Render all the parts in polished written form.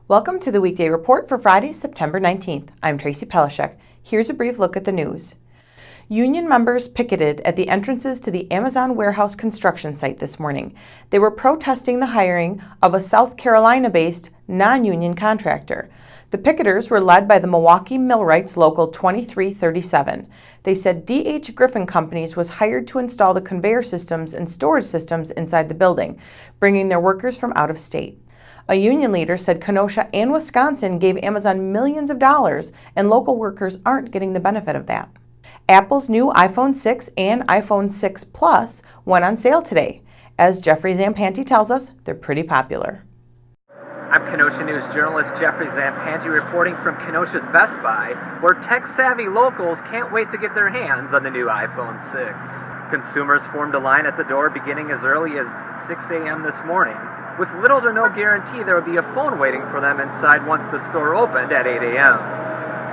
Welcome to the Weekday Report for Friday, September 19th. I'm Tracy Pelishek. Here's a brief look at the news. Union members picketed at the entrances to the Amazon warehouse construction site this morning. They were protesting the hiring of a South Carolina-based non-union contractor. The picketers were led by the Milwaukee Millwrights Local 2337. They said D.H. Griffin Companies was hired to install the conveyor systems and storage systems inside the building, bringing their workers from out of state. A union leader said Kenosha and Wisconsin gave Amazon millions of dollars, and local workers aren't getting the benefit of that. Apple's new iPhone 6 and iPhone 6 Plus went on sale today. As Jeffrey Zampanti tells us, they're pretty popular. I'm Kenosha News journalist Jeffrey Zampanti reporting from Kenosha's Best Buy, where tech-savvy locals can't wait to get their hands on the new iPhone 6. Consumers formed a line at the door beginning as early as 6 a.m. this morning, with little to no guarantee there would be a phone waiting for them inside once the store opened at 8 a.m.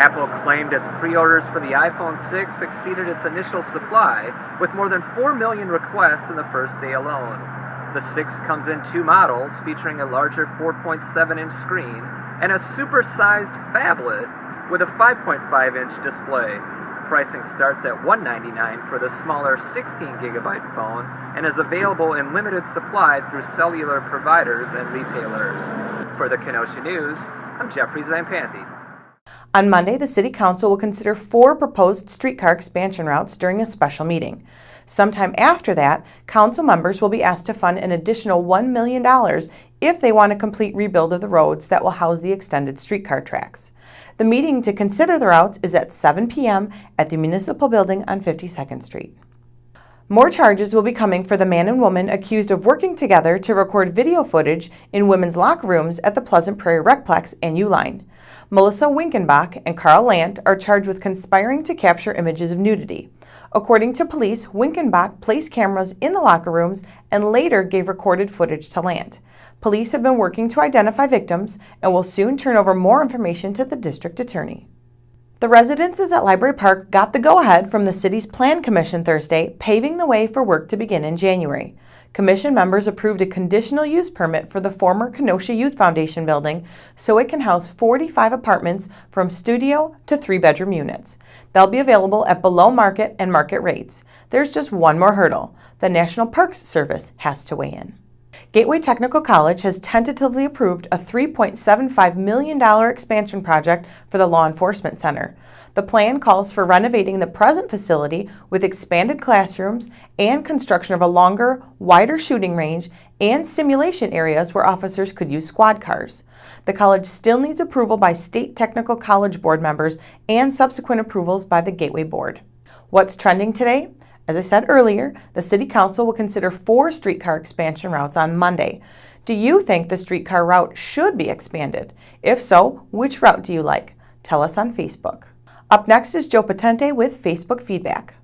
Apple claimed its pre-orders for the iPhone 6 exceeded its initial supply, with more than 4 million requests in the first day alone. The 6 comes in two models, featuring a larger 4.7-inch screen and a super-sized phablet with a 5.5-inch display. Pricing starts at $199 for the smaller 16-gigabyte phone and is available in limited supply through cellular providers and retailers. For the Kenosha News, I'm Jeffrey Zampanti. On Monday, the City Council will consider 4 proposed streetcar expansion routes during a special meeting. Sometime after that, Council members will be asked to fund an additional $1 million if they want a complete rebuild of the roads that will house the extended streetcar tracks. The meeting to consider the routes is at 7 p.m. at the Municipal Building on 52nd Street. More charges will be coming for the man and woman accused of working together to record video footage in women's locker rooms at the Pleasant Prairie RecPlex and Uline. Melissa Winkenbach and Carl Lant are charged with conspiring to capture images of nudity. According to police, Winkenbach placed cameras in the locker rooms and later gave recorded footage to Lant. Police have been working to identify victims and will soon turn over more information to the district attorney. The residences at Library Park got the go-ahead from the city's Plan Commission Thursday, paving the way for work to begin in January. Commission members approved a conditional use permit for the former Kenosha Youth Foundation building so it can house 45 apartments from studio to 3-bedroom units. They'll be available at below market and market rates. There's just one more hurdle. The National Parks Service has to weigh in. Gateway Technical College has tentatively approved a $3.75 million expansion project for the Law Enforcement Center. The plan calls for renovating the present facility with expanded classrooms and construction of a longer, wider shooting range and simulation areas where officers could use squad cars. The college still needs approval by State Technical College board members and subsequent approvals by the Gateway Board. What's trending today? As I said earlier, the City Council will consider 4 streetcar expansion routes on Monday. Do you think the streetcar route should be expanded? If so, which route do you like? Tell us on Facebook. Up next is Joe Potente with Facebook Feedback.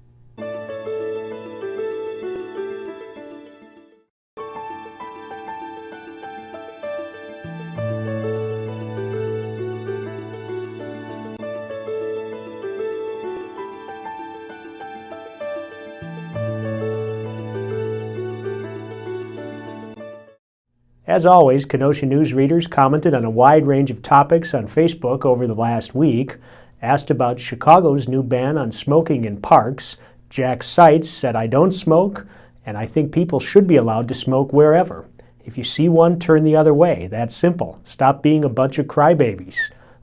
As always, Kenosha News readers commented on a wide range of topics on Facebook over the last week. Asked about Chicago's new ban on smoking in parks, Jack Seitz said, "I don't smoke, and I think people should be allowed to smoke wherever. If you see one, turn the other way. That's simple. Stop being a bunch of crybabies."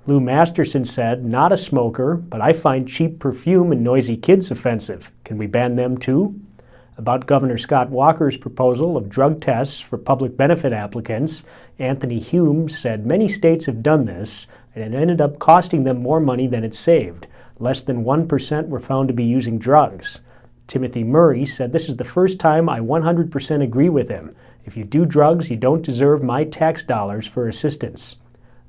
Lou Masterson said, "Not a smoker, but I find cheap perfume and noisy kids offensive. Can we ban them too?" About Governor Scott Walker's proposal of drug tests for public benefit applicants, Anthony Hume said many states have done this, and it ended up costing them more money than it saved. Less than 1% were found to be using drugs. Timothy Murray said, "This is the first time I 100% agree with him. If you do drugs, you don't deserve my tax dollars for assistance."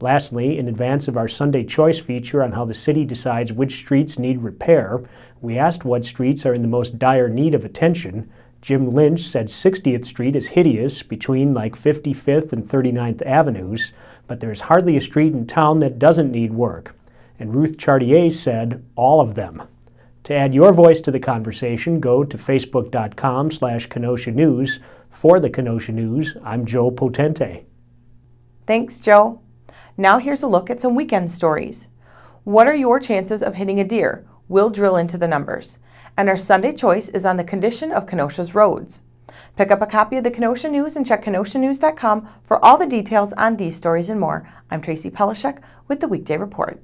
Lastly, in advance of our Sunday Choice feature on how the city decides which streets need repair, we asked what streets are in the most dire need of attention. Jim Lynch said 60th Street is hideous between like 55th and 39th Avenues, but there's hardly a street in town that doesn't need work. And Ruth Chartier said all of them. To add your voice to the conversation, go to facebook.com/Kenosha News. For the Kenosha News, I'm Joe Potente. Thanks, Joe. Now here's a look at some weekend stories. What are your chances of hitting a deer? We'll drill into the numbers. And our Sunday choice is on the condition of Kenosha's roads. Pick up a copy of the Kenosha News and check kenoshanews.com for all the details on these stories and more. I'm Tracy Pelishek with the Weekday Report.